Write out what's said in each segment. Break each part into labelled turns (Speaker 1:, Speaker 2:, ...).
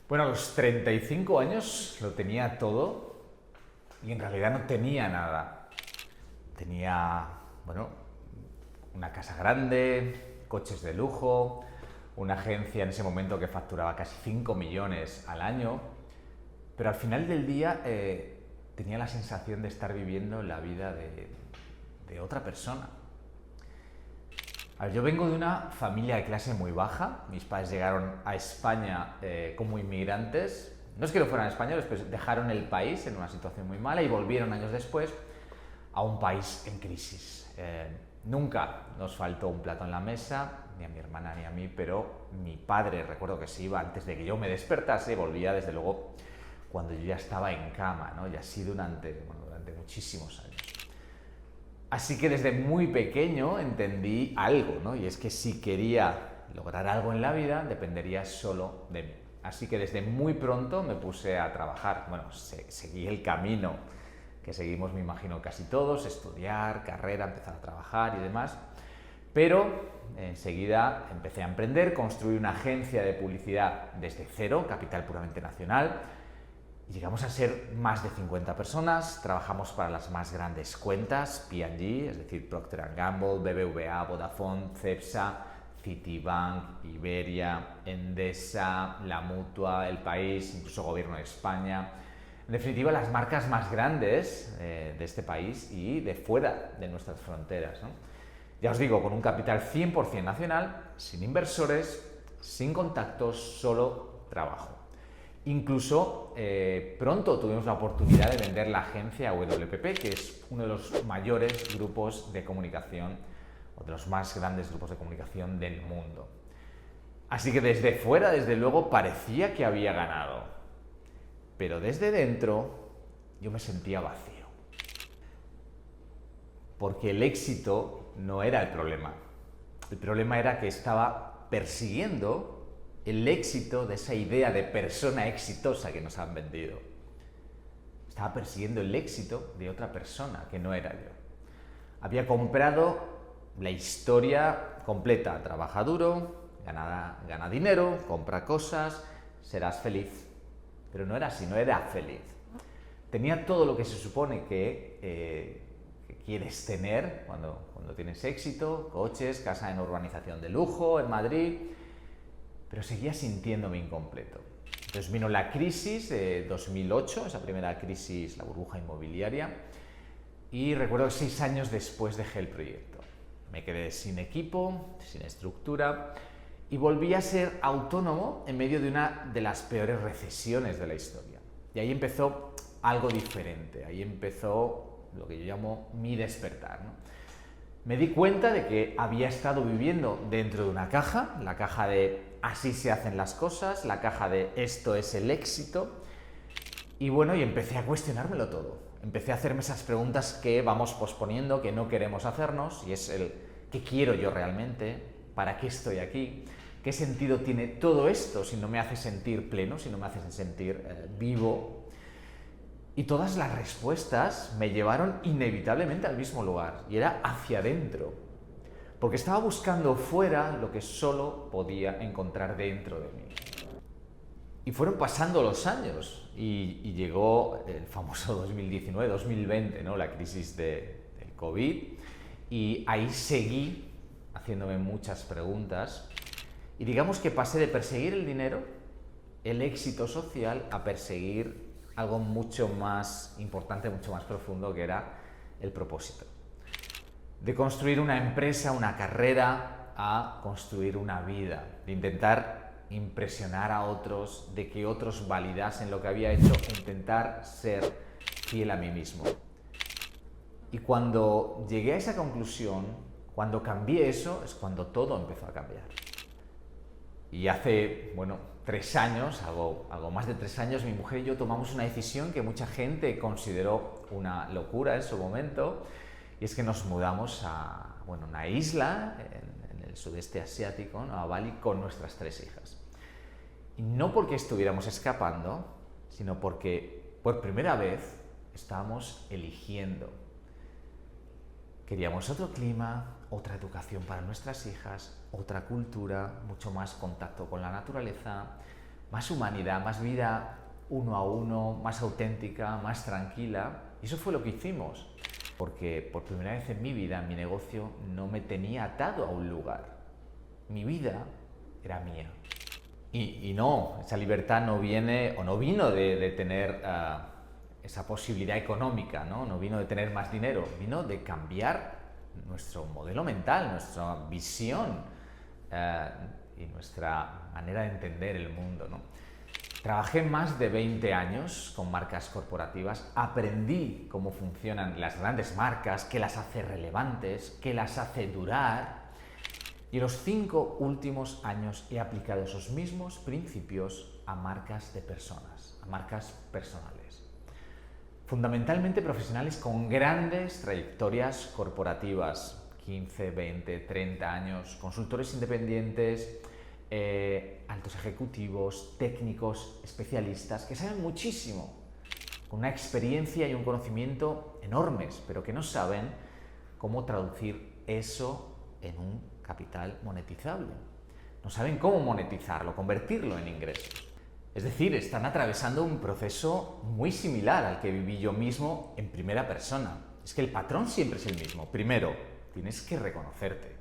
Speaker 1: Bueno, a los 35 años lo tenía todo y en realidad no tenía nada. Tenía, bueno, una casa grande, coches de lujo, una agencia en ese momento que facturaba casi 5 millones al año, pero al final del día tenía la sensación de estar viviendo la vida de otra persona. A ver, yo vengo de una familia de clase muy baja. Mis padres llegaron a España como inmigrantes. No es que no fueran españoles, pero dejaron el país en una situación muy mala y volvieron años después a un país en crisis. Nunca nos faltó un plato en la mesa, ni a mi hermana ni a mí, pero mi padre, recuerdo que se iba antes de que yo me despertase, volvía desde luego cuando yo ya estaba en cama, ¿no? Y así durante muchísimos años. Así que desde muy pequeño entendí algo, ¿no? Y es que si quería lograr algo en la vida, dependería solo de mí. Así que desde muy pronto me puse a trabajar. Bueno, seguí el camino que seguimos, me imagino, casi todos, estudiar, carrera, empezar a trabajar y demás. Pero enseguida empecé a emprender, construí una agencia de publicidad desde cero, capital puramente nacional. Llegamos a ser más de 50 personas, trabajamos para las más grandes cuentas, P&G, es decir, Procter & Gamble, BBVA, Vodafone, Cepsa, Citibank, Iberia, Endesa, La Mutua, El País, incluso Gobierno de España. En definitiva, las marcas más grandes de este país y de fuera de nuestras fronteras, ¿no? Ya os digo, con un capital 100% nacional, sin inversores, sin contactos, solo trabajo. Incluso pronto tuvimos la oportunidad de vender la agencia WPP, que es uno de los mayores grupos de comunicación o de los más grandes grupos de comunicación del mundo. Así que desde fuera, desde luego, parecía que había ganado. Pero desde dentro yo me sentía vacío. Porque el éxito no era el problema. El problema era que estaba persiguiendo el éxito de esa idea de persona exitosa que nos han vendido. Estaba persiguiendo el éxito de otra persona que no era yo. Había comprado la historia completa. Trabaja duro, gana dinero, compra cosas, serás feliz. Pero no era así, no era feliz. Tenía todo lo que se supone que quieres tener cuando tienes éxito, coches, casa en urbanización de lujo en Madrid, pero seguía sintiéndome incompleto. Entonces vino la crisis de 2008, esa primera crisis, la burbuja inmobiliaria, y recuerdo que 6 años después dejé el proyecto. Me quedé sin equipo, sin estructura, y volví a ser autónomo en medio de una de las peores recesiones de la historia. Y ahí empezó algo diferente, ahí empezó lo que yo llamo mi despertar, ¿no? Me di cuenta de que había estado viviendo dentro de una caja, la caja de así se hacen las cosas, la caja de esto es el éxito, y bueno, y empecé a cuestionármelo todo. Empecé a hacerme esas preguntas que vamos posponiendo, que no queremos hacernos, y es el ¿qué quiero yo realmente? ¿Para qué estoy aquí? ¿Qué sentido tiene todo esto si no me hace sentir pleno, si no me hace sentir vivo? Y todas las respuestas me llevaron inevitablemente al mismo lugar, y era hacia adentro, porque estaba buscando fuera lo que solo podía encontrar dentro de mí. Y fueron pasando los años, y llegó el famoso 2019-2020, ¿no? La crisis del COVID, y ahí seguí haciéndome muchas preguntas, y digamos que pasé de perseguir el dinero, el éxito social, a perseguir algo mucho más importante, mucho más profundo, que era el propósito. De construir una empresa, una carrera, a construir una vida, de intentar impresionar a otros, de que otros validasen lo que había hecho, e intentar ser fiel a mí mismo. Y cuando llegué a esa conclusión, cuando cambié eso, es cuando todo empezó a cambiar. Y hace, 3 años, algo más de 3 años, mi mujer y yo tomamos una decisión que mucha gente consideró una locura en su momento, y es que nos mudamos a una isla en el sudeste asiático, ¿no? A Bali, con nuestras 3 hijas. Y no porque estuviéramos escapando, sino porque por primera vez estábamos eligiendo. Queríamos otro clima, otra educación para nuestras hijas, otra cultura, mucho más contacto con la naturaleza, más humanidad, más vida uno a uno, más auténtica, más tranquila. Y eso fue lo que hicimos, porque por primera vez en mi vida, mi negocio no me tenía atado a un lugar. Mi vida era mía. Y no, esa libertad no viene o no vino de tener esa posibilidad económica, ¿no? Vino de tener más dinero, vino de cambiar nuestro modelo mental, nuestra visión y nuestra manera de entender el mundo, ¿no? Trabajé más de 20 años con marcas corporativas, aprendí cómo funcionan las grandes marcas, qué las hace relevantes, qué las hace durar. Y en los 5 últimos años he aplicado esos mismos principios a marcas de personas, a marcas personales. Fundamentalmente profesionales con grandes trayectorias corporativas, 15, 20, 30 años, consultores independientes, altos ejecutivos, técnicos, especialistas, que saben muchísimo, con una experiencia y un conocimiento enormes, pero que no saben cómo traducir eso en un capital monetizable. No saben cómo monetizarlo, convertirlo en ingresos. Es decir, están atravesando un proceso muy similar al que viví yo mismo en primera persona. Es que el patrón siempre es el mismo. Primero, tienes que reconocerte,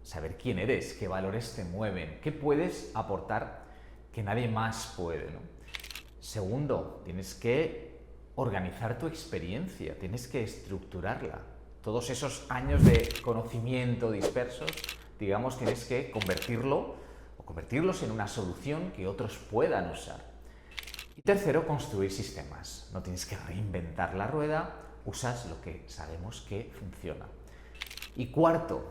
Speaker 1: saber quién eres, qué valores te mueven, qué puedes aportar que nadie más puede, ¿no? Segundo, tienes que organizar tu experiencia, tienes que estructurarla. Todos esos años de conocimiento dispersos, digamos, tienes que convertirlos en una solución que otros puedan usar. Y tercero, construir sistemas. No tienes que reinventar la rueda, usas lo que sabemos que funciona. Y cuarto,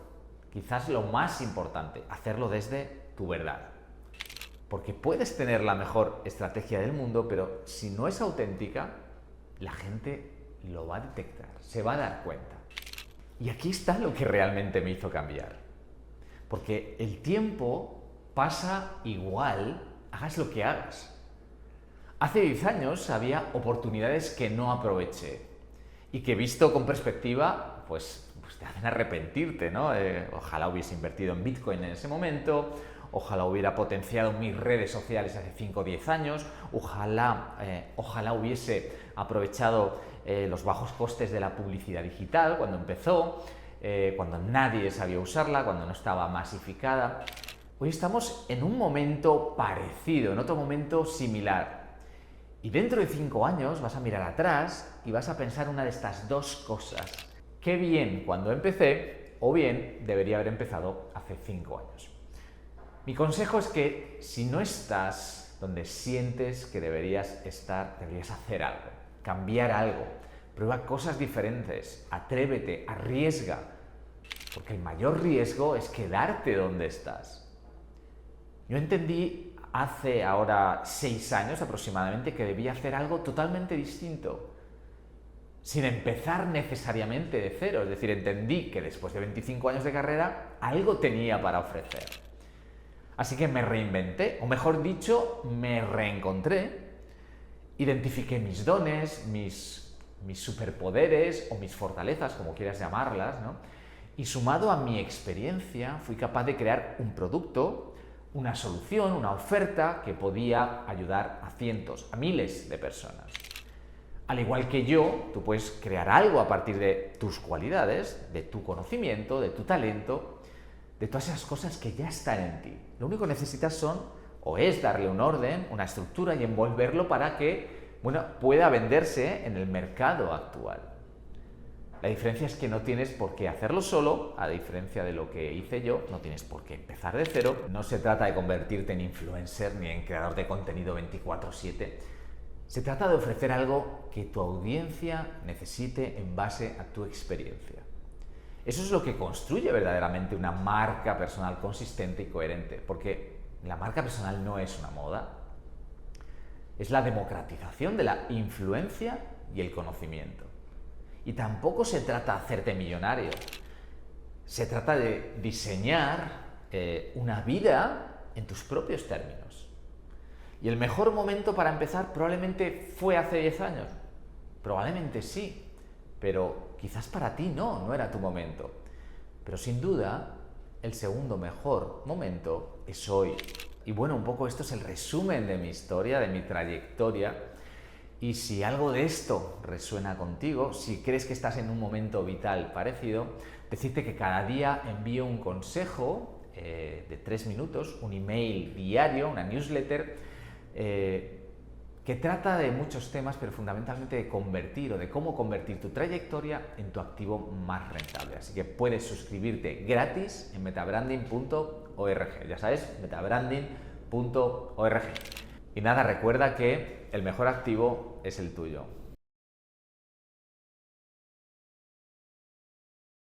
Speaker 1: quizás lo más importante, hacerlo desde tu verdad. Porque puedes tener la mejor estrategia del mundo, pero si no es auténtica, la gente lo va a detectar, se va a dar cuenta. Y aquí está lo que realmente me hizo cambiar. Porque el tiempo pasa igual, hagas lo que hagas. Hace 10 años había oportunidades que no aproveché y que visto con perspectiva, pues te hacen arrepentirte, ¿no? Ojalá hubiese invertido en Bitcoin en ese momento, ojalá hubiera potenciado mis redes sociales hace 5 o 10 años, ojalá hubiese aprovechado los bajos costes de la publicidad digital cuando empezó, cuando nadie sabía usarla, cuando no estaba masificada. Hoy estamos en un momento parecido, en otro momento similar. Y dentro de 5 años vas a mirar atrás y vas a pensar una de estas dos cosas. Qué bien cuando empecé, o bien debería haber empezado hace 5 años. Mi consejo es que si no estás donde sientes que deberías estar, deberías hacer algo, cambiar algo, prueba cosas diferentes, atrévete, arriesga, porque el mayor riesgo es quedarte donde estás. Yo entendí hace ahora 6 años aproximadamente que debía hacer algo totalmente distinto, sin empezar necesariamente de cero. Es decir, entendí que después de 25 años de carrera algo tenía para ofrecer. Así que me reinventé, o mejor dicho, me reencontré, identifiqué mis dones, mis superpoderes o mis fortalezas, como quieras llamarlas, ¿no? Y sumado a mi experiencia fui capaz de crear un producto, una solución, una oferta que podía ayudar a cientos, a miles de personas. Al igual que yo, tú puedes crear algo a partir de tus cualidades, de tu conocimiento, de tu talento, de todas esas cosas que ya están en ti. Lo único que necesitas es darle un orden, una estructura y envolverlo para que, pueda venderse en el mercado actual. La diferencia es que no tienes por qué hacerlo solo, a diferencia de lo que hice yo, no tienes por qué empezar de cero. No se trata de convertirte en influencer ni en creador de contenido 24/7. Se trata de ofrecer algo que tu audiencia necesite en base a tu experiencia. Eso es lo que construye verdaderamente una marca personal consistente y coherente, porque la marca personal no es una moda, es la democratización de la influencia y el conocimiento. Y tampoco se trata de hacerte millonario, se trata de diseñar una vida en tus propios términos. ¿Y el mejor momento para empezar probablemente fue hace 10 años? Probablemente sí, pero quizás para ti no era tu momento. Pero sin duda, el segundo mejor momento es hoy. Y bueno, un poco esto es el resumen de mi historia, de mi trayectoria. Y si algo de esto resuena contigo, si crees que estás en un momento vital parecido, decirte que cada día envío un consejo de 3 minutos, un email diario, una newsletter, que trata de muchos temas, pero fundamentalmente de convertir o de cómo convertir tu trayectoria en tu activo más rentable. Así que puedes suscribirte gratis en metabranding.org. Ya sabes, metabranding.org. Y nada, recuerda que el mejor activo es el tuyo.